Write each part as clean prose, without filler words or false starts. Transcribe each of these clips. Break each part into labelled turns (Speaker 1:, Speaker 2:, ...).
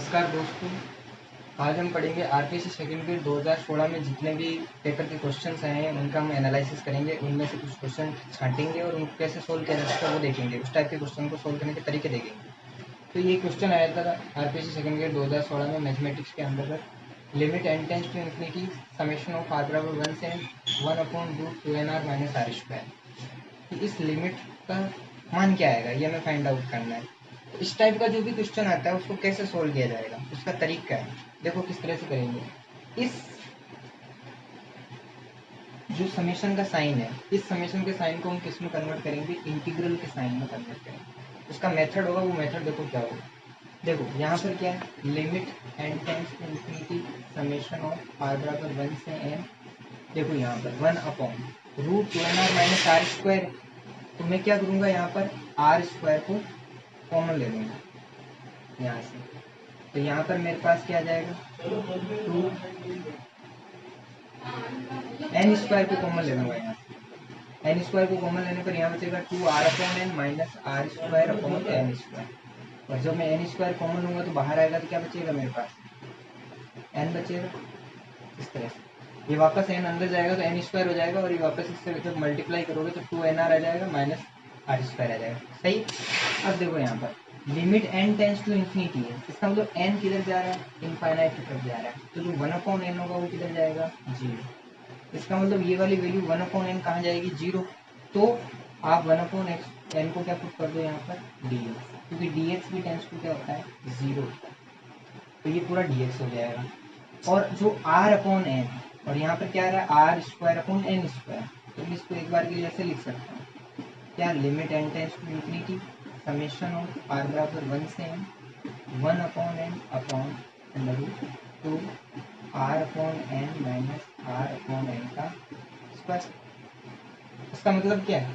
Speaker 1: नमस्कार दोस्तों, आज हम पढ़ेंगे आरपीएससी सेकंड ग्रेड 2016 में जितने भी पेपर के क्वेश्चंस आए हैं उनका हम एनालिसिस करेंगे। उनमें से कुछ क्वेश्चन छांटेंगे और उनको कैसे सोल्व किया जा सकता है वो देखेंगे। उस टाइप के क्वेश्चन को सोल्व करने के तरीके देखेंगे। तो ये क्वेश्चन आया था आरपीएससी सेकंड ग्रेड 2016 में मैथमेटिक्स के अंतर्गत limit n tends to infinity summation of r बराबर 1 से n 1/√2nr - r²। तो इस लिमिट का मान क्या आएगा ये हमें फाइंड आउट करना है। तो इस टाइप का जो भी क्वेश्चन आता है उसको कैसे सोल्व किया जाएगा, उसका तरीका है। देखो किस तरह से करेंगे। इस जो समेशन का साइन है, इस समेशन के साइन को हम किस में कन्वर्ट करेंगे, इंटीग्रल के साइन में कन्वर्ट करेंगे। उसका मेथड होगा, वो मेथड देखो क्या होगा। देखो यहाँ पर क्या है, limit n tends to infinity summation of r बराबर 1 से n। देखो यहाँ पर 1/√2nr - r²। तो मैं क्या करूँगा, यहाँ पर r² को कॉमन ले लूँगा यहाँ से। तो यहाँ पर मेरे पास क्या आ जाएगा, 2 n² को कॉमन ले लूँगा यहाँ से। n² को कॉमन लेने पर यहाँ बचेगा 2r/n माइनस r²/n²। और जब मैं n² कॉमन लूँगा तो बाहर आएगा तो क्या बचेगा मेरे पास, n बचेगा। इस तरह से ये वापस n अंदर जाएगा तो n² हो जाएगा, और ये वापस इससे जब मल्टीप्लाई करोगे तो 2nr आ जाएगा माइनस r² आ जाएगा। सही। अब देखो यहाँ पर limit n tends to infinity है, इसका मतलब n किधर जा रहा है, इनफाइनाइट की तरफ जा रहा है। तो जो 1/n होगा वो किधर जाएगा, 0। इसका मतलब ये वाली वैल्यू 1/n कहाँ जाएगी, 0। तो आप 1/n को क्या पुट कर दो यहाँ पर, dx, क्योंकि dx भी टेंड्स टू क्या होता है, 0 होता है। तो ये पूरा dx हो जाएगा। और जो r/n और यहाँ पर क्या आ रहा है, r²/n²। तो इसको एक बार के लिए ऐसे लिख सकता हूँ, क्या, limit n tends to infinity summation of r बराबर 1 से n 1/n/√2 r/n minus r/n का स्क्वायर। इसका मतलब क्या है,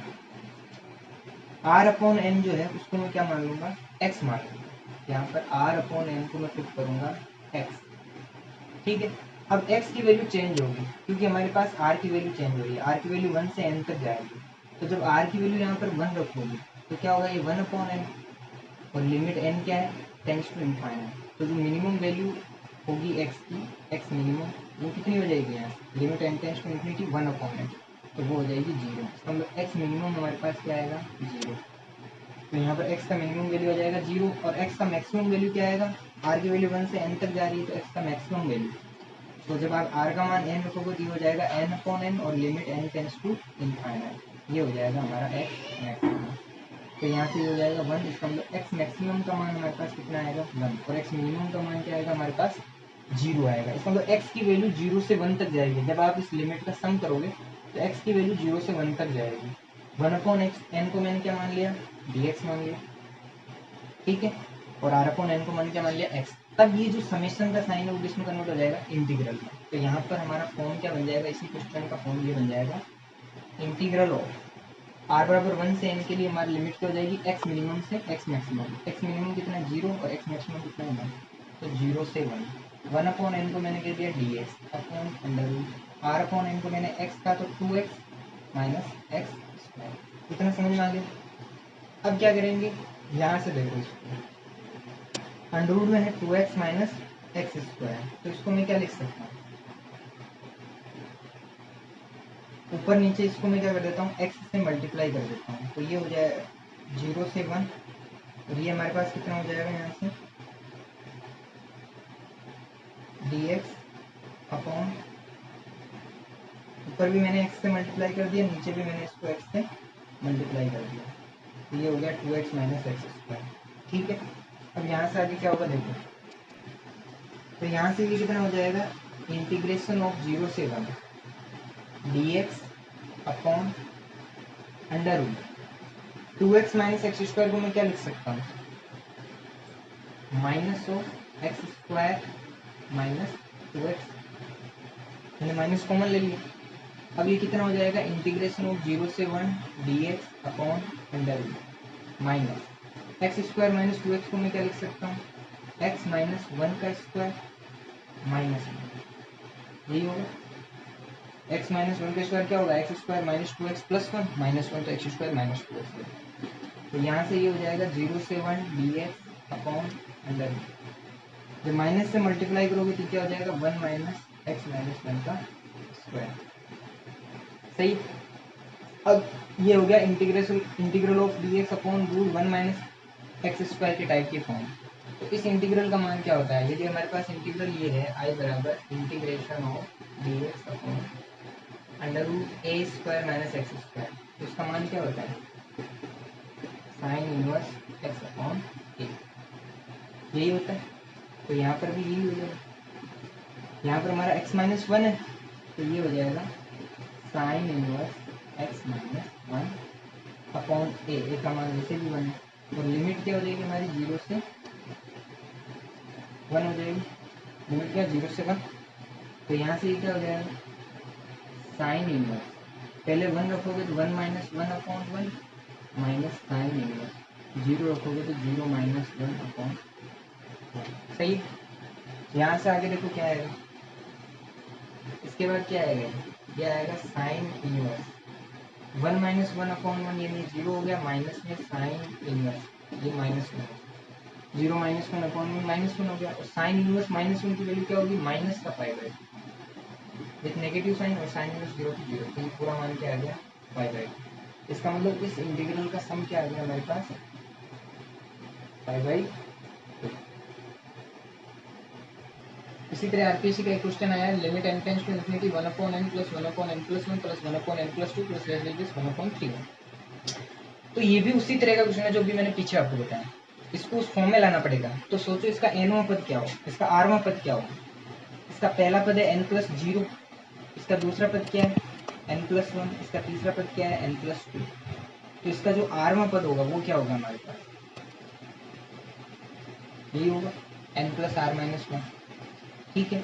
Speaker 1: r/n जो है उसको मैं क्या मान लूंगा, x मान लूंगा। यहाँ पर r/n को मैं पुट करूंगा x। ठीक है। अब x की वैल्यू चेंज होगी क्योंकि हमारे पास r की वैल्यू चेंज हो रही है। r की वैल्यू 1 से n तक जाएगी। तो जब r की वैल्यू यहाँ पर 1 रखोगी तो क्या होगा, ये 1/n। और लिमिट n क्या है, टेंड्स टू इनफाइनाइट। तो जो मिनिमम वैल्यू होगी x की, x मिनिमम, वो कितनी हो जाएगी, यहाँ limit n tends to infinity 1/n, तो वो हो जाएगी 0। इसका मतलब x मिनिमम हमारे पास क्या आएगा, 0। तो यहाँ पर x का मिनिमम वैल्यू आ जाएगा 0, और x का मैक्सिमम वैल्यू क्या आएगा, r की वैल्यू 1 से n तक जा रही है तो x का मैक्सिमम वैल्यू। तो जब आप r का मान n रखोगे तो ये हो जाएगा n/n, और limit n tends to infinite, ये हो जाएगा हमारा x मैक्सिमम। तो यहाँ से हो जाएगा 1। इसका मतलब x मैक्सिमम का मान हमारे पास कितना आएगा, 1, और x मिनिमम का मान क्या आएगा हमारे पास, 0 आएगा। इसका मतलब x की वैल्यू 0 से 1 तक जाएगी। जब आप इस लिमिट का सम करोगे तो x की वैल्यू 0 से 1 तक जाएगी। 1/n को मैंने क्या मान लिया, dx मान लिया। ठीक है। और r/n को मैंने क्या मान लिया, x। तब ये जो समेशन का साइन है वो किसमें कन्वर्ट हो जाएगा, इंटीग्रल में। तो यहाँ पर हमारा फॉर्म क्या बन जाएगा, इसी क्वेश्चन का फॉर्म ये बन जाएगा, इंटीग्रल ऑफ r बराबर 1 से n के लिए हमारी लिमिट क्या हो जाएगी, x मिनिमम से x मैक्सिमम। x मिनिमम कितना है, 0, और x मैक्सिमम कितना है, 1। तो 0 से 1, 1/n को मैंने कह दिया dx अपॉन अंडर r/n को मैंने x का तो 2x माइनस x²। इतना समझ में आ गया। अब क्या करेंगे, यहाँ से देखो इसको, अंडर रूट में है 2x माइनस x²। तो इसको मैं क्या लिख सकता हूँ, ऊपर नीचे इसको मैं क्या कर देता हूँ, x से मल्टीप्लाई कर देता हूँ। तो ये हो जाए 0 से 1, और ये हमारे पास कितना हो जाएगा, यहाँ से dx अपॉन, ऊपर भी मैंने x से मल्टीप्लाई कर दिया, नीचे भी मैंने इसको x से मल्टीप्लाई कर दिया। तो ये हो गया 2x माइनस x²। ठीक है। अब यहाँ से आगे क्या होगा देखो, तो यहाँ से ये कितना हो जाएगा, इंटीग्रेशन ऑफ 0 से 1 dx upon under root 2x minus x² को मैं क्या लिख सकता हूँ, minus of x² minus 2x। मैंने माइनस कॉमन ले लिया। अब ये कितना हो जाएगा, इंटीग्रेशन ऑफ 0 से 1 dx upon under root minus x² minus 2x को मैं क्या लिख सकता हूँ, x माइनस 1 का स्क्वायर माइनस 1। यही होगा, x माइनस 1 का स्क्वायर क्या होगा, x² minus 2x plus 1 minus 1, तो x² माइनस 2x। तो यहाँ से ये हो जाएगा 0 से 1 dx अपॉन अंडर रूट जब माइनस से मल्टीप्लाई करोगे तो क्या हो जाएगा 1 माइनस एक्स माइनस 1 का स्क्वायर। सही। अब ये हो गया integral of d x upon root 1 minus x square के टाइप की फॉर्म। तो इस इंटीग्रल का मान क्या होता है? यदि हमारे पास इंटीग्रल ये है आई बराबर integration of d x upon under root a square minus x square, तो उसका मान क्या होता है? Sine inverse x upon a, यही होता है। तो यहाँ पर भी यही हो जाएगा, यहाँ पर हमारा x माइनस 1 है तो ये हो जाएगा sine inverse x minus 1 upon a का मान वैसे भी 1 है, और लिमिट क्या हो जाएगी हमारी 0 से 1 हो जाएगी। लिमिट क्या 0 से 1, तो यहाँ से ये क्या हो जाएगा साइन इनवर्स, पहले 1 रखोगे तो 1 minus 1 upon 1 minus sign inverse, 0 रखोगे तो 0 माइनस 1 अपॉन 1। सही। यहाँ से आगे देखो क्या आएगा, इसके बाद क्या आएगा, ये आएगा साइन इनवर्स 1 माइनस 1 अपॉन 1, यानी 0 हो गया, माइनस में साइन इनवर्स, ये माइनस 1, 0 माइनस 1 अपॉन 1 माइनस 1 हो गया, और साइन इनवर्स माइनस 1 की वैल्यू क्या होगी माइनस का pi by with negative sign, और साइन इनवर्स 0 की 0, तो ये पूरा मान क्या आ गया पाई बाई। इसका मतलब इस इंटीग्रल का सम क्या आ गया हमारे पास पाई बाई। इसी तरह आरपीसी का एक क्वेश्चन आया है, limit n tends to infinity 1 upon n plus 1 upon n plus 1 plus 1 upon n plus 2 plus less 1 upon 3। तो ये भी उसी तरह का क्वेश्चन है जो भी मैंने पीछे आपको बताया, इसको उस फॉर्म में लाना पड़ेगा। तो सोचो इसका nवां पद क्या हो, इसका rवां पद क्या हो। इसका पहला पद है n प्लस 0, इसका दूसरा पद क्या है n प्लस 1, इसका तीसरा पद क्या है n प्लस 2। तो इसका जो rवां पद होगा वो क्या होगा हमारे पास, यही होगा n प्लस आर माइनस 1। ठीक है,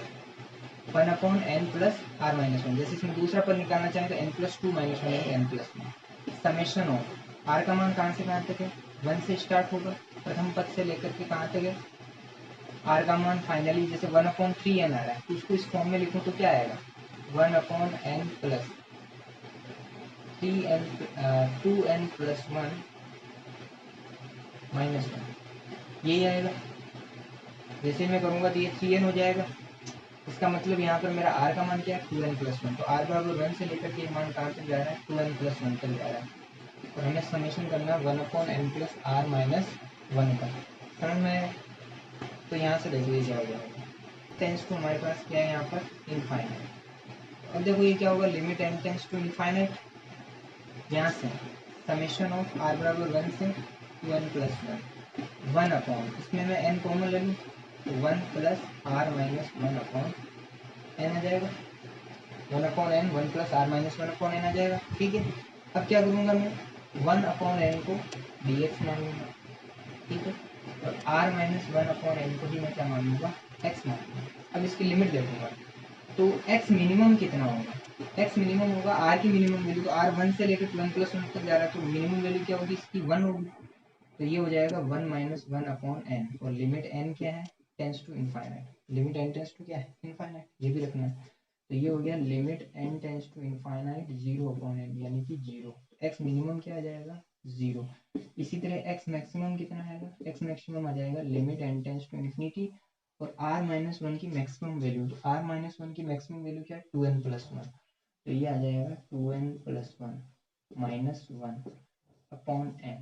Speaker 1: 1 upon n plus R minus 1। जैसे इसमें दूसरा पद निकालना चाहें तो n प्लस 2 माइनस 1 यानी n plus 1। Summation of R का मान कहाँ से कहाँ तक है, 1 से स्टार्ट होगा प्रथम पद से लेकर के कहाँ तक है आर का मान फाइनली, जैसे 1 अपॉन 3n आ रहा है तो उसको इस फॉर्म में लिखूँ तो क्या आएगा 1 upon n plus 3n 2n plus 1 minus 1, यही आएगा। जैसे मैं करूँगा तो ये 3n हो जाएगा, इसका मतलब यहाँ पर मेरा r का मान क्या है 2n प्लस 1, तो r बराबर 1 से लेकर के मान कहाँ तक जा रहा है 2n प्लस 1 तक जा रहा है, और हमें समेशन करना है 1 upon n plus R minus 1 का। समझ में? तो यहाँ से देखो ये क्या हो जाएगा, टेंस टू हमारे पास क्या है यहाँ पर इनफाइनाइट। अब देखो ये क्या होगा limit n tends to infinite, यहाँ से समेशन ऑफ r बराबर 1 से 2n प्लस 1 अपॉन, इसमें मैं n कॉमन ले लूँ तो 1 plus R minus 1 upon n आ जाएगा, 1 upon n 1 plus R minus 1 upon n आ जाएगा। ठीक है, अब क्या करूँगा मैं 1 अपॉन n को dx मान लूँगा, ठीक है, और r माइनस 1 अपॉन n को भी मैं क्या मान लूँगा x मान लूँगा। अब इसकी लिमिट देखूँगा तो x मिनिमम कितना होगा, x मिनिमम होगा r की मिनिमम वैल्यू, तो r 1 से लेकर 1 प्लस 1 तक जा रहा है तो मिनिमम वैल्यू क्या होगी इसकी 1 होगी, तो ये हो जाएगा 1 माइनस 1 अपॉन n, और लिमिट n क्या है tends to infinite, limit n tends to क्या है इनफाइनाइट, ये भी रखना है। तो ये हो गया limit n tends to infinite 0 upon n यानी कि 0, x मिनिमम क्या आ जाएगा 0। इसी तरह x मैक्सिमम कितना आएगा, x मैक्सिमम आ जाएगा limit n tends to infinity और r माइनस 1 की मैक्सिमम वैल्यू, तो r माइनस 1 की मैक्सिमम वैल्यू क्या है 2n प्लस 1, तो ये आ जाएगा 2n plus 1 minus 1 upon n।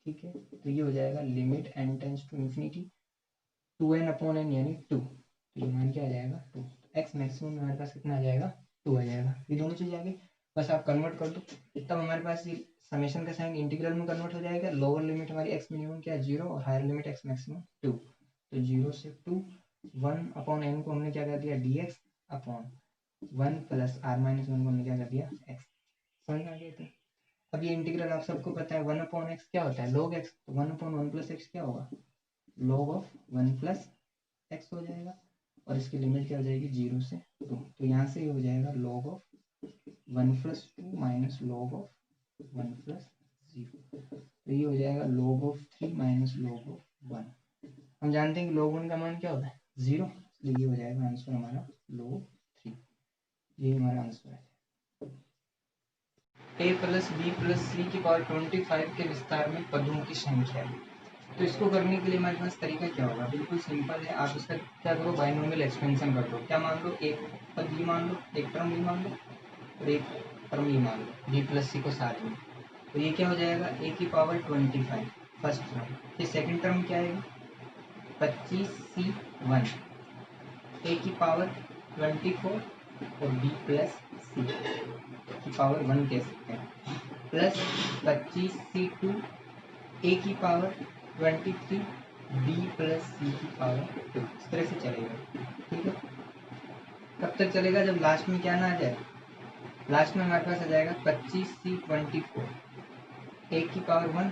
Speaker 1: ठीक है, तो ये हो जाएगा limit n tends to infinity 2n upon n यानी 2, तो ये मान क्या आ जाएगा 2, x मैक्सिमम में हमारे पास कितना आ जाएगा 2 आ जाएगा। ये दोनों चीज़ आ गई, बस आप कन्वर्ट कर दो तब हमारे पास ये समेशन का साइन इंटीग्रल में कन्वर्ट हो जाएगा। लोअर लिमिट हमारी x मिनिमम क्या है 0 और हायर लिमिट x मैक्सिमम 2, तो 0 से 2 1 अपॉन n को हमने क्या कर दिया dx upon 1 plus r minus 1 को हमने क्या कर दिया x। समझ में आ गया? तो अब ये इंटीग्रल आप सबको पता है 1 अपॉन एक्स क्या होता है log x, तो 1 अपॉन 1 प्लस एक्स क्या होगा log ऑफ 1 प्लस एक्स हो जाएगा, और इसकी लिमिट क्या हो जाएगी 0 से 2, तो यहाँ से ये हो जाएगा log of 1 plus 2 minus log of 1 plus 0, तो ये हो जाएगा log of 3 minus log of 1। हम जानते हैं कि log 1 का मान क्या होता है 0, इसलिए ये हो जाएगा आंसर हमारा log 3, यही हमारा आंसर है। a प्लस बी प्लस सी की पावर 25 के विस्तार में पदों की संख्या। तो इसको करने के लिए हमारे पास तरीका क्या होगा, बिल्कुल सिंपल है। आप इसका क्या करो, बाइनोमियल एक्सपेंशन कर दो। क्या मान लो, एक पद ये मान लो, एक टर्म ये मान लो और एक टर्म ये मान लो, बी प्लस सी को साथ में। तो ये क्या हो जाएगा, ए की पावर 25 फर्स्ट टर्म। फिर सेकेंड टर्म क्या आएगा, 25c1 ए की पावर 24 और बी प्लस सी की पावर 1 कह सकते हैं, प्लस 25c2 ए की पावर 23 बी प्लस सी की पावर 2। इस तरह से चलेगा, ठीक है। कब तक चलेगा, जब लास्ट में क्या ना आ जाए, लास्ट में हमारे पास आ जाएगा 25c24 ए की पावर 1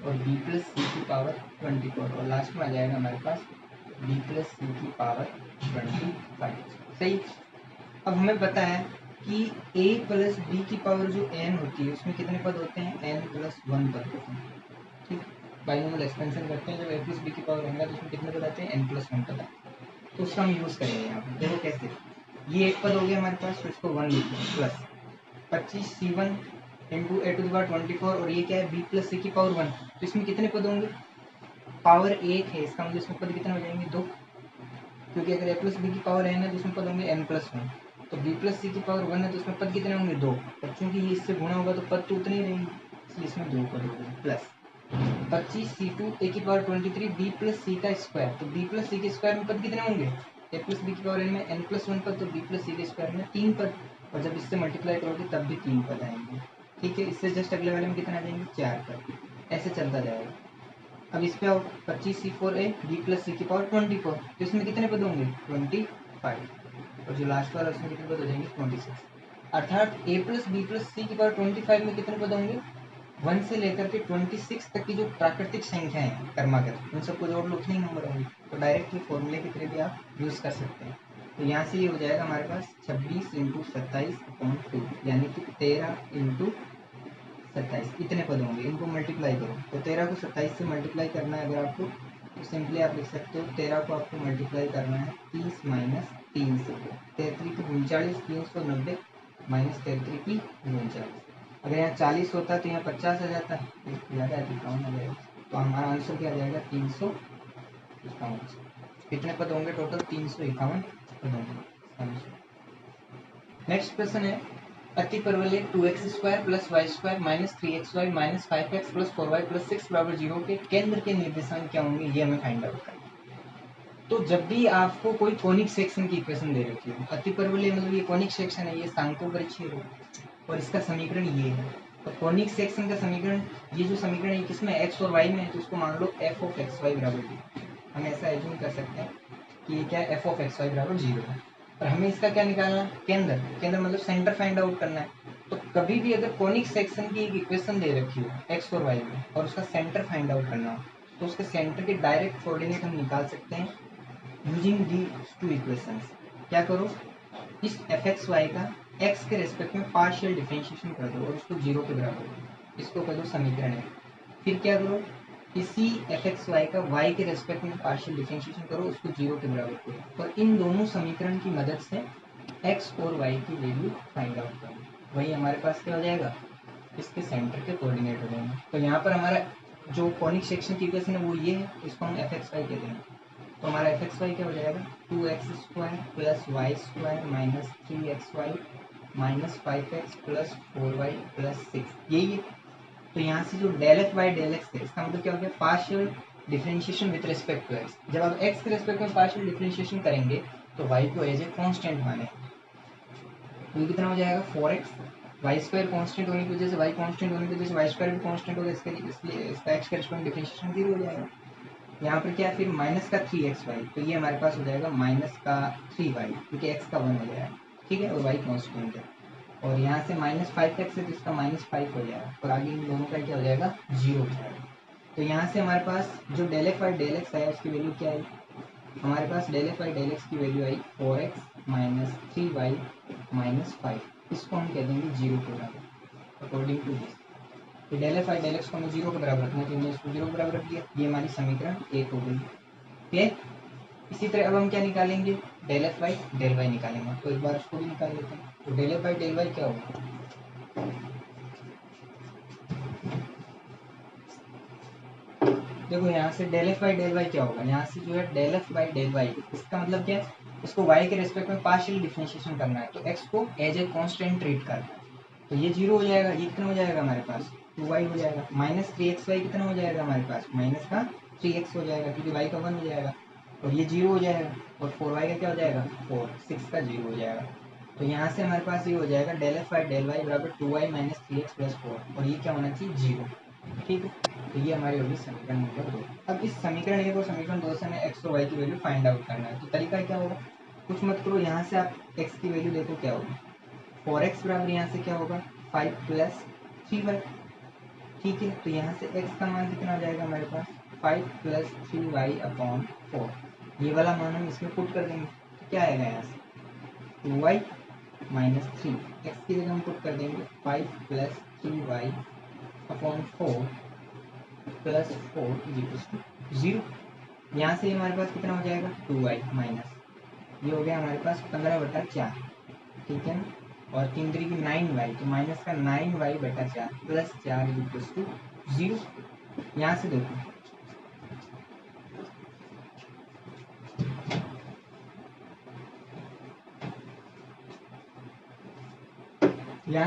Speaker 1: और बी प्लस सी की पावर 24 और लास्ट में आ जाएगा हमारे पास बी प्लस सी की पावर 25। सही। अब हमें पता है कि a प्लस बी की पावर जो n होती है उसमें कितने पद होते हैं, n प्लस 1 पद होते हैं, ठीक। बाइनोमियल एक्सपेंशन करते हैं, जब a प्लस बी की पावर रहेगा तो उसमें कितने पद आते हैं, n प्लस 1 पद आते हैं। तो उसका हम यूज़ करेंगे यहाँ पर। देखो कैसे, ये एक पद हो गया हमारे पास, तो इसको 1 लिखते हैं, plus 25c1 into A to the power 24 और ये क्या है, b प्लस सी की पावर 1। तो इसमें कितने पद होंगे, पावर 1 है, इसका मतलब इसमें पद कितने हो जाएंगे, 2, क्योंकि अगर a प्लस बी की पावर n है तो इसमें पद होंगे n प्लस 1। तो b प्लस सी की पावर 1 है तो इसमें पद कितने होंगे, 2। और चूंकि ये इससे गुणा होगा तो पद तो उतने ही रहेंगे, इसलिए इसमें 2 पद हो गए, प्लस 25c2 ए की पावर 23 b प्लस सी का स्क्वायर। तो b प्लस सी के स्क्वायर में पद कितने होंगे, a प्लस बी की पावर n में n प्लस 1 पद, तो b प्लस सी के स्क्वायर में 3 पद। और जब इससे मल्टीप्लाई करोगे तब भी 3 पद आएंगे, ठीक है। इससे जस्ट अगले वाले में कितना आ जाएंगे, 4 पद। ऐसे चलता जाएगा। अब इस पे आओ, 25c4a b प्लस सी की पावर 24, तो इसमें कितने पद होंगे, 25। और जो लास्ट वाला उसमें कितने पद हो जाएंगे, 26। अर्थात a प्लस बी प्लस सी की पावर 25 में कितने पद होंगे, 1 से लेकर के 26 तक की जो प्राकृतिक संख्या है कर्माकर, उन सबको जोड़ लो, उतने ही नंबर होंगे। तो डायरेक्ट ये फॉर्मूले की तरह भी आप यूज़ कर सकते हैं। तो यहाँ से ये हो जाएगा हमारे पास 26 इंटू 27/2 यानी कि 13 इंटू 27 इतने पद होंगे। इनको मल्टीप्लाई करो, तो 13 को 27 से मल्टीप्लाई करना है अगर आपको, तो सिंपली आप लिख सकते हो 13 को आपको मल्टीप्लाई करना है 30 माइनस 3 से, 33 की 39, 390 माइनस 33 की 39। अगर यहाँ 40 होता है तो यहाँ 50 आ जाता है, ज़्यादा है 51 आ जाएगा। तो हमारा आंसर क्या आ जाएगा, 351। कितने पद होंगे टोटल, 351 पद होंगे। नेक्स्ट क्वेश्चन है, अति परवलय 2x² plus y² minus 3xy minus 5x plus 4y plus 6 बराबर 0 के केंद्र के निर्देशांक क्या होंगे, ये हमें फाइंड आउट करना है। तो जब भी आपको कोई कोनिक सेक्शन की इक्वेशन दे रखी हो, अति परवलय मतलब ये कोनिक सेक्शन है, ये सांको परिच्छेद है और इसका समीकरण ये है। तो कोनिक सेक्शन का समीकरण, ये जो समीकरण है किसमें, x और y में है, तो उसको मान लो f ऑफ xy बराबर 0। हम ऐसा एज्यूम कर सकते हैं कि ये क्या है, f ऑफ xy बराबर 0 है। और हमें इसका क्या निकालना है, केंद्र। केंद्र मतलब सेंटर फाइंड आउट करना है। तो कभी भी अगर कोनिक सेक्शन की एक इक्वेशन दे रखी हो x और y में और उसका सेंटर फाइंड आउट करना हो, तो उसके सेंटर के डायरेक्ट कोऑर्डिनेट हम निकाल सकते हैं यूजिंग दीज टू इक्वेशंस। क्या करो, इस fxy का x के रेस्पेक्ट में पार्शियल डिफरेंशिएशन कर दो और उसको 0 के बराबर करो, इसको कर दो समीकरण है। फिर क्या करो, इसी fxy का y के रेस्पेक्ट में पार्शियल डिफरेंशिएशन करो, उसको 0 के बराबर करो और इन दोनों समीकरण की मदद से x और y की वैल्यू फाइंड आउट करो। वही हमारे पास क्या हो जाएगा, इसके सेंटर के कोऑर्डिनेट हो जाएंगे। तो यहाँ पर हमारा जो कॉनिक सेक्शन की इक्वेशन है वो ये है, इसको हम fxy कहते हैं। तो हमारा fxy क्या हो जाएगा, 2x² plus y² minus 3xy minus 5x plus 4y plus 6, यही है। तो यहाँ से जो del F by del X है, इसका मतलब क्या हो गया, partial differentiation with respect to X. जब आप एक्स के रिस्पेक्ट में पार्शियल डिफरेंशिएशन करेंगे तो वाई को एज ए कांस्टेंट माने, तो ये कितना हो जाएगा 4x। वाई स्क्वायर कांस्टेंट होने की वजह से, वाई कांस्टेंट होने की वजह से वाई स्क्वायर भी कांस्टेंट होगा, इसलिए इसका एक्स के रिस्पेक्ट में डिफरेंशिएशन 0 हो जाएगा। यहाँ पर क्या, फिर माइनस का 3xy, तो ये हमारे पास हो जाएगा माइनस का 3y, क्योंकि x का 1 हो जाएगा, ठीक है, और y कांस्टेंट है। और यहाँ से माइनस 5x है तो इसका माइनस 5 हो जाएगा और आगे इन दोनों का क्या हो जाएगा, 0 हो जाएगा। तो यहाँ से हमारे पास जो del F by del x आया उसकी वैल्यू क्या आई, हमारे पास del F by del x की वैल्यू आई 4x माइनस 3y माइनस 5, इसको हम कह देंगे 0 के बराबर अकॉर्डिंग टू दिस। तो del F by del x को हमें 0 के बराबर रखना है, तो हमने इसको 0 के बराबर रख दिया, ये हमारी समीकरण 1 हो गई। क्लियर। इसी तरह अब हम क्या निकालेंगे, del F by del Y निकालेंगे, तो एक बार उसको भी निकाल लेते हैं। तो del F by del Y क्या होगा, देखो यहाँ से del F by del Y क्या होगा, यहाँ से जो है del F by del Y, इसका मतलब क्या है, इसको y के रेस्पेक्ट में पार्शियल डिफरेंशिएशन करना है, तो x को एज ए कांस्टेंट ट्रीट करना है, तो ये 0 हो जाएगा, ये कितना हो जाएगा हमारे पास 2y हो जाएगा, माइनस 3xy कितना हो जाएगा हमारे पास, माइनस का 3x हो जाएगा क्योंकि y का 1 हो जाएगा, और ये 0 हो जाएगा, और 4y का क्या हो जाएगा 4, 6 का 0 हो जाएगा, तो यहाँ से हमारे पास ये हो जाएगा del F by del Y बराबर 2y माइनस 3x प्लस 4, और ये क्या होना चाहिए 0, ठीक है। तो ये हमारी होगी समीकरण नंबर 2। अब इस समीकरण 1 और समीकरण 2 से हमें x और y की वैल्यू फाइंड आउट करना है, तो तरीका क्या होगा, कुछ मत करो, यहाँ से आप x की वैल्यू देखो क्या होगी, 4x बराबर यहाँ से क्या होगा 5 प्लस 3y, ठीक है। तो यहाँ से x का मान कितना आ जाएगा हमारे पास 5 प्लस 3y अपॉन 4, ये वाला मान हम इसमें पुट कर देंगे, तो क्या आएगा यहाँ से 2y माइनस 3, x की जगह हम पुट कर देंगे 5 plus 3y upon 4 plus 4 is equal to 0। यहाँ से हमारे पास कितना हो जाएगा 2y माइनस, ये हो गया हमारे पास 15/4, ठीक है ना, और 3 3 की 9y, तो माइनस का 9y/4 plus 4 is equal to 0। यहाँ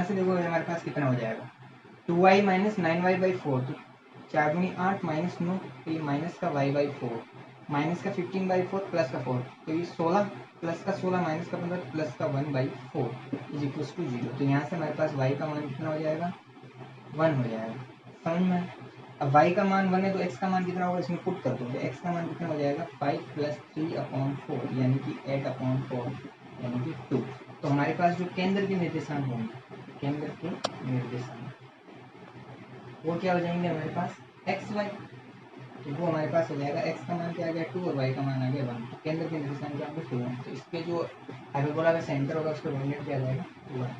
Speaker 1: से देखो हमारे पास कितना हो जाएगा 2y माइनस 9y/4, तो 4 दूनी 8 माइनस 9, तो ये माइनस का y/4, माइनस का 15/4 प्लस का 4, तो ये 16 प्लस का 16 माइनस का 15 प्लस का 1/4 इज इक्वल टू 0। तो यहाँ से हमारे पास y का मान कितना हो जाएगा 1 हो जाएगा, समझ में। अब y का मान 1 है तो x का मान कितना होगा, इसमें पुट कर दो, तो x का मान कितना हो जाएगा 5 प्लस 3/4 यानी कि 8/4 यानी कि 2। तो हमारे पास जो केंद्र के निर्देशांक होंगे, केंद्र के निर्देशांक वो क्या हो जाएंगे हमारे पास एक्स वाई, तो वो हमारे पास हो जाएगा x का मान क्या आ गया 2 और y का मान आ गया 1, तो केंद्र के निर्देशांक क्या होंगे 2, तो इसके जो हाइपरबोला का सेंटर होगा उसका कोऑर्डिनेट क्या आ जाएगा 1।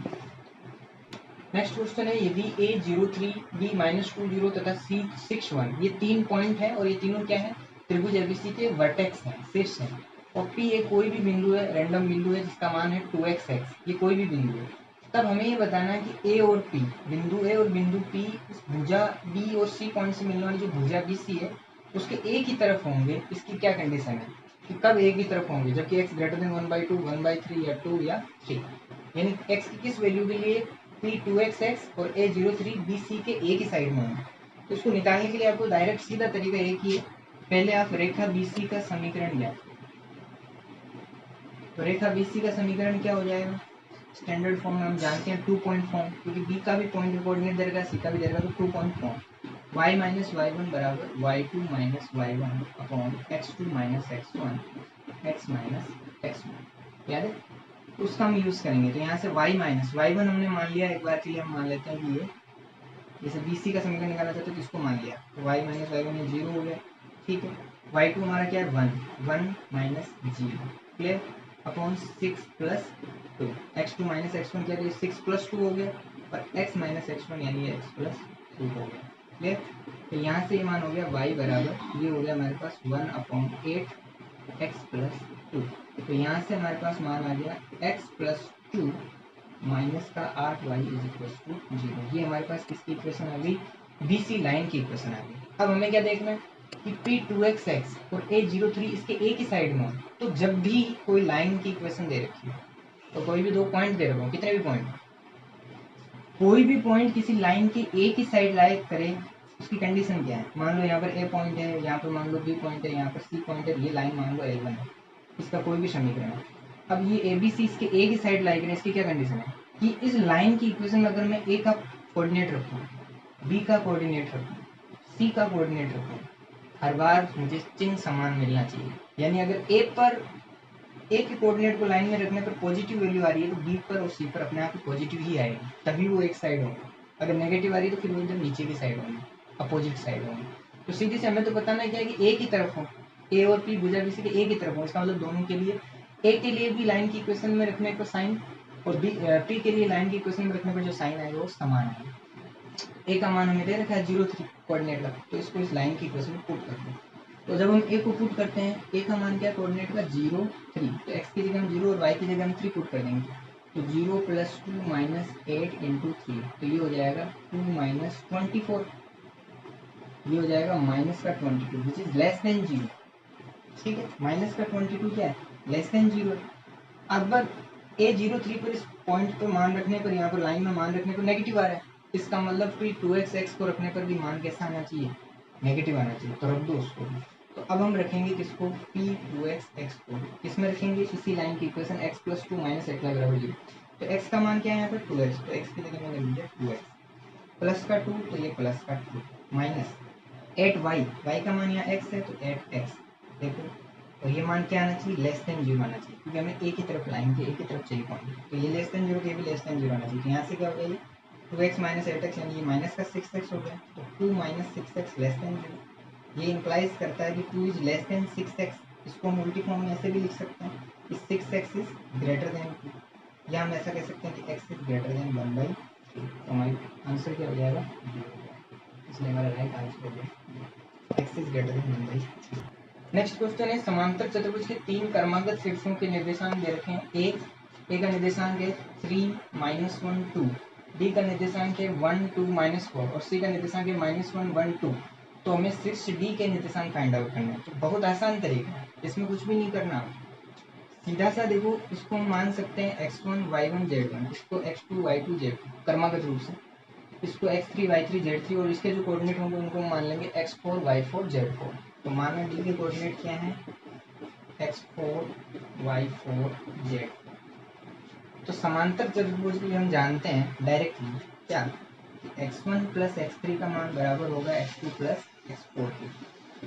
Speaker 1: नेक्स्ट क्वेश्चन है, यदि a 0 3 b -2 0 तथा c 6 1 ये 3 पॉइंट है और ये तीनों क्या है त्रिभुज एबीसी के वर्टेक्स हैं, शीर्ष हैं, और p एक कोई भी बिंदु है, रैंडम बिंदु है जिसका मान है 2x, ये कोई भी बिंदु है, तब हमें ये बताना है कि a और p, बिंदु a और बिंदु p इस भुजा b और c पॉइंट से मिलने वाली जो भुजा bc है उसके a की तरफ होंगे, इसकी क्या कंडीशन है कि कब a की तरफ होंगे, जबकि x ग्रेटर देन 1/2 1/3 या 2 या 3, यानी x की किस वैल्यू के लिए p 2x और a 0 3 bc के a की साइड में होंगे। तो इसको निकालने के लिए आपको डायरेक्ट सीधा तरीका एक ही है, पहले आप रेखा bc का समीकरण ज्ञात, तो रेखा bc का समीकरण क्या हो जाएगा, स्टैंडर्ड फॉर्म में हम जानते हैं 2 पॉइंट फॉर्म, क्योंकि b का भी पॉइंट कोऑर्डिनेट दे रखा है, c का भी दे रखा है, तो 2 point form y minus y1 बराबर y2 minus y1 upon x2 minus x1 x minus x1, याद है, उसका हम यूज करेंगे। तो यहाँ से y माइनस y1 हमने मान लिया, एक बार के लिए हम मान लेते हैं कि ये जैसे bc का समीकरण निकालना चाहते हैं तो इसको मान लिया, तो y माइनस y1 ये 0 हो गया, ठीक है, y2 हमारा क्या है 1 minus 0 clear upon 6 plus 2, x2 minus x1 क्या है 6 प्लस 2 हो गया, और x माइनस x1 यानी x प्लस 2 हो गया, क्लियर। तो यहाँ से ये मान हो गया y बराबर, ये हो गया हमारे पास 1/8 x प्लस 2, तो यहाँ से हमारे पास मान आ गया x प्लस 2 माइनस का 8y इज इक्वल टू 0। ये हमारे पास किसकी इक्वेशन आ गई, BC लाइन की इक्वेशन आ गई। अब हमें क्या देखना है कि P 2x और A 0 3 इसके A की साइड में हो, तो जब भी कोई लाइन की इक्वेशन दे रखी है, तो कोई भी 2 पॉइंट दे रखा हो, कितने भी पॉइंट, कोई भी पॉइंट किसी लाइन की A की साइड लाइक करे, उसकी कंडीशन क्या है, मान लो यहाँ पर A पॉइंट है, यहाँ पर मान लो B पॉइंट है, यहाँ पर C पॉइंट है, ये लाइन मान लो L1 है, इसका कोई भी समीकरण है। अब ये ABC इसके A की साइड लाइक है, इसकी क्या कंडीशन है कि इस लाइन की इक्वेशन में अगर मैं A का कोऑर्डिनेट रखूँ, B का कोऑर्डिनेट रखूँ, C का कोऑर्डिनेट रखूँ, हर बार मुझे चिन्ह समान मिलना चाहिए, यानी अगर A पर A के कोऑर्डिनेट को लाइन में रखने पर पॉजिटिव वैल्यू आ रही है तो B पर और C पर अपने आप पॉजिटिव ही आएगी, तभी वो एक साइड होंगे, अगर नेगेटिव आ रही है तो फिर वो एकदम नीचे की साइड होंगे, अपोजिट साइड होंगे। तो सीधे से हमें तो बताना क्या है कि A की तरफ हो, A और P भुजा BC के A की तरफ हो, इसका मतलब दोनों के लिए A के लिए भी लाइन की इक्वेशन में रखने का साइन और P के लिए लाइन की इक्वेशन में रखने पर जो साइन आएगा वो समान है। A का मान हमें दे रखा है 0 3 कोऑर्डिनेट का, तो इसको इस लाइन की इक्वेशन में पुट करते हैं, तो जब हम A को पुट करते हैं, A का मान क्या है कोऑर्डिनेट का 0 3, तो x की जगह हम 0 और y की जगह हम 3 पुट कर देंगे, तो 0 प्लस 2 माइनस 8 इंटू 3, तो ये हो जाएगा 2 माइनस 24, ये हो जाएगा माइनस का 22 विच इज लेस देन 0। ठीक है, माइनस का 22 क्या है, लेस देन 0। अब A03 पर इस पॉइंट पर मान रखने पर, यहाँ पर लाइन में मान रखने पर नेगेटिव आ रहा है, इसका मतलब कि 2x को रखने पर भी मान कैसा आना चाहिए, नेगेटिव आना चाहिए। तो रख दो उसको भी। तो अब हम रखेंगे किसको, P2x को किसमें रखेंगे, इसी लाइन की इक्वेशन x + 2 - x y = 0। तो x का मान क्या है यहाँ पर 2x, तो x की जगह में लिख दिया 2x प्लस का 2, तो ये प्लस का 2 माइनस 8y, y का मान यहाँ x है तो 8x। देखो, और ये मान क्या आना चाहिए, लेस देन 0 आना चाहिए, क्योंकि हमें एक ही तरफ लाइन के एक ही तरफ चाहिए पॉइंट। तो ये लेस देन 0 के भी लेस देन 0 आना चाहिए। तो यहाँ से क्या हो गया, ये 2x - 8x यानी ये माइनस का 6x हो गया। तो 2 - 6x लेस देन 0। ये इंप्लाइज करता है कि 2 इज लेस देन 6x। इसको हम उल्टी फॉर्म में ऐसे भी लिख सकते हैं कि 6x इज ग्रेटर देन 2, या हम ऐसा कह सकते हैं कि x इज ग्रेटर देन 1/3। तो हमारा आंसर क्या हो जाएगा, इसलिए हमारा राइट आंसर हो गया x is greater than 1/3। Next question है, समांतर चतुर्भुज के 3 क्रमागत शीर्षों के निर्देशांक दे रखे हैं। ए का निर्देशांक है 3 - 1 2, बी का निर्देशांक है 1 2 - 4 और सी का निर्देशांक है -1 1 2। तो हमें शीर्ष डी के निर्देशांक फाइंड आउट करना है। तो बहुत आसान तरीका है, इसमें कुछ भी नहीं करना, सीधा सा देखो, इसको हम मान सकते हैं x1 y1 z1, इसको x2 y2 z2 क्रमागत रूप से, इसको x3 y3 z3 और इसके जो कोऑर्डिनेट होंगे उनको मान लेंगे x4 y4 z4। तो माना डी के कोऑर्डिनेट क्या है, x4 y4 z। तो समांतर चतुर्भुज के लिए हम जानते हैं डायरेक्टली क्या, x1 + x3 का मान बराबर होगा x2 + x4 के,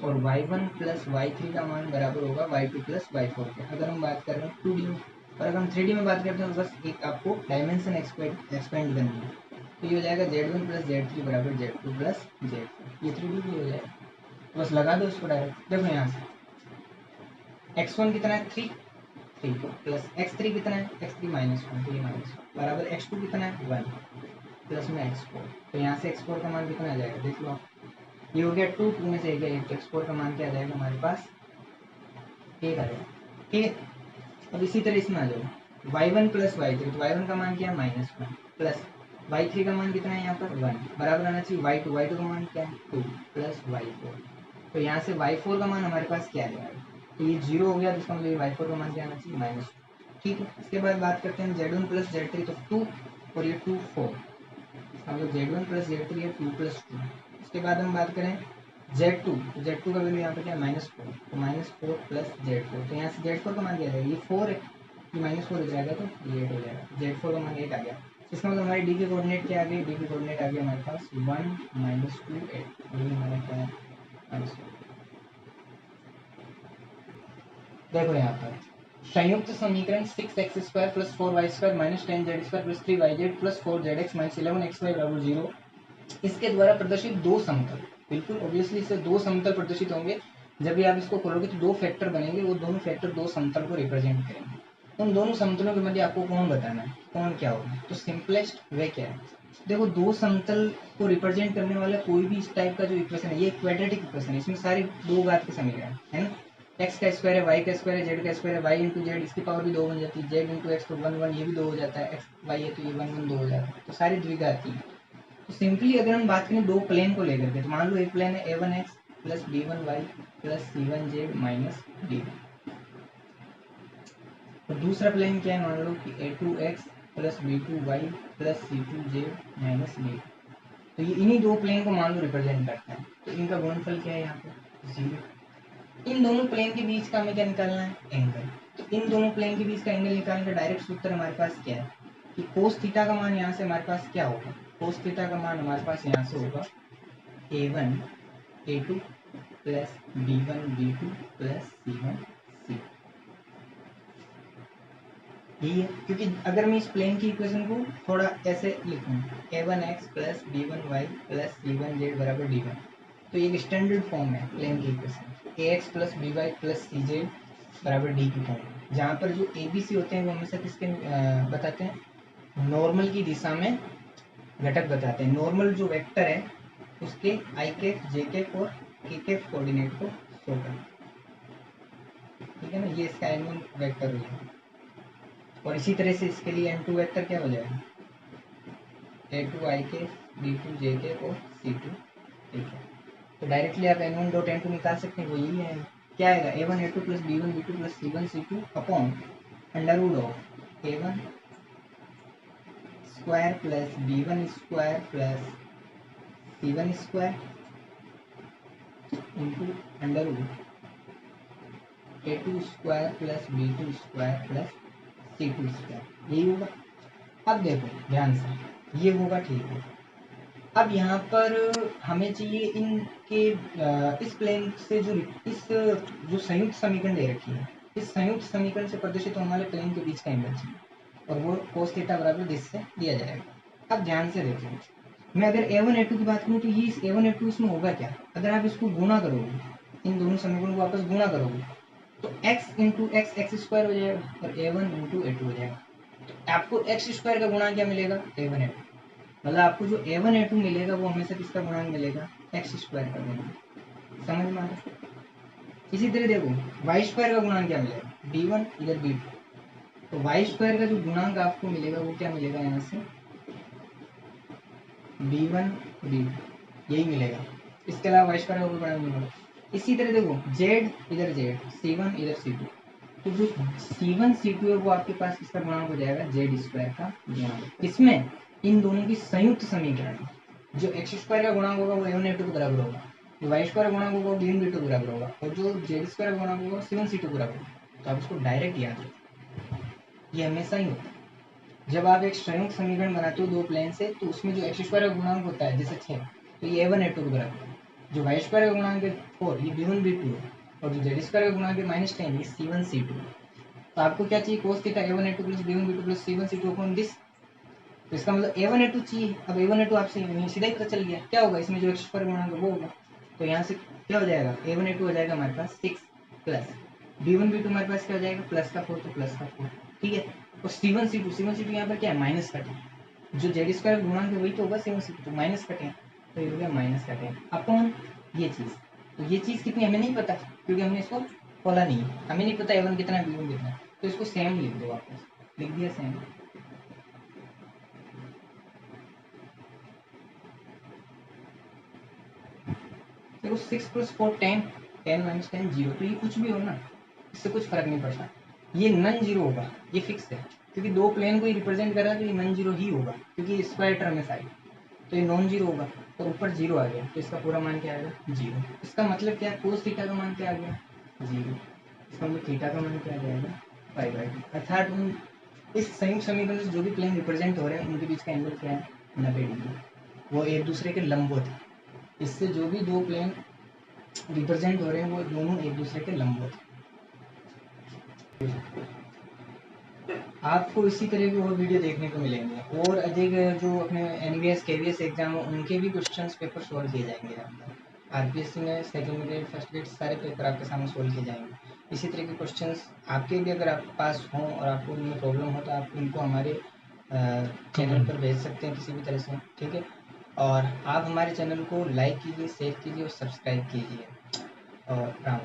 Speaker 1: और y1 + y3 का मान बराबर होगा y2 + y4 के। अगर हम बात कर रहे हैं 2D में, और अगर हम 3D में बात करते हैं तो बस एक आपको डायमेंशन एक्सपेंड करनी है। तो ये हो जाएगा z1 + z3 = z2 + z4। ये 3D भी हो जाएगा, तो बस लगा दो इसको डायरेक्ट। देखो यहाँ से x1 कितना है 3 प्लस x3 कितना है x3 - 1, तो ये -1 बराबर x2 कितना है 1 प्लस में x4। तो यहाँ से x4 का मान कितना आ जाएगा, देख लो आप, ये हो गया 2 2 में से 1 तो x4 का मान क्या आ जाएगा हमारे पास, 1 आ जाएगा। ठीक है, अब इसी तरह इसमें आ जाओ y1 + y3, तो y1 का मान क्या है -1 प्लस y3 का मान कितना है यहाँ पर 1 बराबर आना चाहिए y2 का मान क्या है 2 प्लस y4। तो यहाँ से y4 का मान हमारे पास क्या आ जाएगा, तो ये 0 हो गया, तो इसका मतलब y4 का मान क्या आना चाहिए -2। ठीक है, इसके बाद बात करते हैं z1 + z3, तो 2 और ये 2 4, मतलब z1 + z3 है 2 + 2। इसके बाद हम बात करें z2, तो z2 का वैल्यू यहाँ पे क्या है -4, तो -4 + z4। तो यहाँ से z4 का मान क्या आ जाएगा, ये 4 है, ये -4 हो जाएगा तो ये 8 हो जाएगा, z4 का मान 8 आ गया। इसका मतलब हमारे डी के कोऑर्डिनेट क्या आ गए, डी के कोऑर्डिनेट आ गया हमारे पास 1 - 2 8, ये हमारा क्या है आंसर। देखो यहाँ पर संयुक्त समीकरण 6x² + 4y² - 10z² + 3yz + 4zx - 11xy = 0, इसके द्वारा प्रदर्शित दो समतल, बिल्कुल ऑब्वियसली इससे दो समतल प्रदर्शित होंगे। जब भी आप इसको खोलोगे तो दो फैक्टर बनेंगे, वो दोनों फैक्टर दो समतल को रिप्रेजेंट करेंगे। उन दोनों समतलों के मध्य आपको कौन बताना है, कौन क्या होगा, तो सिंपलेस्ट वे क्या है, देखो दो समतल को रिप्रेजेंट करने वाला कोई भी इस टाइप का जो इक्वेशन है, ये क्वाड्रेटिक इक्वेशन है, इसमें सारे दो घात के समीकरण है ना, x का स्क्वायर है, y का स्क्वायर है, z का स्क्वायर है, y इंटू जेड, इसकी पावर भी 2 बन जाती है, z इंटू एक्स तो 1 1, ये भी 2 हो जाता है, x y है तो ये 1 1 2 हो जाता है, तो सारी द्विघाती है। तो सिंपली अगर हम बात करें दो प्लेन को लेकर के, तो मान लो एक प्लेन है a1x + b1y + c1z - d, और दूसरा प्लेन क्या है, मान लो कि a2x + b2y + c2z - d। तो ये इन्हीं दो प्लेन को मान लो रिप्रेजेंट करता है, तो इनका गुणनफल क्या है यहाँ पे 0। इन दोनों प्लेन के बीच का हमें क्या निकालना है, एंगल। तो इन दोनों प्लेन के बीच का एंगल निकालने का डायरेक्ट सूत्र हमारे पास क्या है कि कोस थीटा का मान यहाँ से हमारे पास क्या होगा, कोस थीटा का मान हमारे पास यहाँ से होगा a1 a2 + b1 b2 + c1 c। यही है, क्योंकि अगर मैं इस प्लेन की इक्वेशन को थोड़ा ऐसे लिखूँ a1x + b1y + c1z = d1, तो ये एक स्टैंडर्ड फॉर्म है प्लेन की equation, ax + by + cz = d की फॉर्म, जहाँ पर जो ए बी सी होते हैं वो हमेशा किसके बताते हैं, नॉर्मल की दिशा में घटक बताते हैं। नॉर्मल जो वेक्टर है उसके आई कैप जे कैप और के कैप कोऑर्डिनेट को शो करते हैं, ठीक है ना, ये इसका एन1 वेक्टर हो जाएगा। और इसी तरह से इसके लिए n2 वेक्टर क्या हो जाएगा, a2 आई कैप b2 जे कैप और c2 ठीक है। तो डायरेक्टली आप n1 डॉट n2 निकाल सकते हैं, वो यही है। क्या आएगा a1 a2 plus b1 b2 plus c1 c2 upon under root of a1 square plus b1 square plus c1 square into under root a2 square plus b2 square plus c2 square, यही होगा। अब देखो ध्यान से, ये होगा, ठीक है। अब यहाँ पर हमें चाहिए इनके इस प्लेन से जो संयुक्त समीकरण दे रखी है, इस संयुक्त समीकरण से प्रदर्शित होने वाले प्लेन के बीच का एंगल चाहिए, और वो cos थीटा बराबर दिस से दिया जाएगा। अब ध्यान से देखो, मैं अगर a1 a2 की बात करूँ तो ये a1 a2 इसमें होगा क्या, अगर आप इसको गुणा करोगे, इन दोनों समीकरणों को आपस गुणा करोगे तो x into x x square हो जाएगा और a1 इंटू a2 हो जाएगा। तो आपको x स्क्वायर का गुणा क्या मिलेगा, a1 a2, मतलब आपको जो a1 a2 मिलेगा वो हमेशा किसका गुणांक मिलेगा, x स्क्वायर का गुणांक। समझ में आता है। इसी तरह देखो y स्क्वायर का गुणांक क्या मिलेगा, b1 इधर b2, तो y स्क्वायर का जो गुणांक आपको मिलेगा वो क्या मिलेगा, यहाँ से b1 b2 यही मिलेगा, इसके अलावा y स्क्वायर का कोई गुणांक नहीं होगा। इसी तरह देखो z इधर z, c1 इधर c2, तो जो c1 c2 है वो आपके पास किसका गुणांक हो जाएगा, z स्क्वायर का गुणांक। इसमें इन दोनों की संयुक्त समीकरण, जो x स्क्वायर का गुणांक होगा वो a1 a2 के बराबर होगा, जो y स्क्वायर का गुणांक होगा वो b1 b2 के बराबर होगा, और जो z स्क्वायर का गुणांक होगा c1 c2 के बराबर होगा। तो आप इसको डायरेक्ट याद रखो, ये हमेशा ही होता है। जब आप एक संयुक्त समीकरण बनाते हो दो प्लेन से, तो उसमें जो x स्क्वायर का गुणांक होता है जैसे 6, तो ये a1 a2 के बराबर है, जो y स्क्वायर का गुणांक है 4, ये b1 b2 है, और जो z स्क्वायर का गुणांक है -10, ये c1 c2। तो आपको क्या चाहिए, cos theta a1 a2 plus b1 b2 plus c1 c2 upon this. तो इसका मतलब a1 a2 चाहिए। अब a1 a2 आपसे सीधा ही पता चल गया क्या होगा, इसमें जो x स्क्वायर गुणांक है वो होगा, तो यहाँ से क्या हो जाएगा, a1 a2 हो जाएगा हमारे पास 6 प्लस b1 b2 हमारे पास क्या हो जाएगा, प्लस का 4, तो प्लस का 4, ठीक है। और c1 c2 यहाँ पर क्या है, माइनस का टेन, जो जेड स्क्वायर गुणांक है वही तो होगा c1 c2, तो माइनस का टेन, तो ये हो गया माइनस का टेन अपॉन ये चीज़। तो ये चीज़ कितनी हमें नहीं पता, क्योंकि हमने इसको खोला नहीं है, हमें नहीं पता a1 कितना b1 कितना, तो इसको सेम लिख दो, वापस लिख दिया सेम। देखो 6 प्लस 4 10, 10 माइनस 10 0, तो ये कुछ भी हो ना, इससे कुछ फर्क नहीं पड़ता, ये नन जीरो होगा, ये फिक्स है, क्योंकि दो प्लेन को ही रिप्रेजेंट कर रहा है तो ये नन जीरो ही होगा, क्योंकि स्क्वायर टर्म है साइड, तो ये नॉन जीरो होगा, तो ऊपर जीरो आ गया, तो इसका पूरा मान क्या आएगा, जीरो। इसका मतलब क्या है, कोस थीटा का मान क्या आ गया, जीरो। इसका मतलब थीटा का मान क्या आ जाएगा, पाई/2, अर्थात उन इस संयुक्त समीकरण से जो भी प्लेन रिप्रेजेंट हो रहे हैं उनके बीच का एंगल क्या है, 90 डिग्री, वो एक दूसरे के लंबवत है। इससे जो भी दो प्लेन रिप्रेजेंट हो रहे हैं वो दोनों एक दूसरे के लंबवत हैं। आपको इसी तरह की और वीडियो देखने को मिलेंगे, और अधिक जो अपने एनवीएस केवीएस एग्जाम हो उनके भी क्वेश्चंस पेपर सॉल्व किए जाएंगे। आरपीएससी में सेकंड ग्रेड फर्स्ट ग्रेड सारे पेपर आपके सामने सॉल्व किए जाएंगे। इसी तरह के क्वेश्चंस आपके भी अगर आपके पास हों और आपको उनमें प्रॉब्लम हो तो आप उनको हमारे चैनल पर भेज सकते हैं किसी भी तरह से, ठीक है। और आप हमारे चैनल को लाइक कीजिए, शेयर कीजिए और सब्सक्राइब कीजिए, और राम।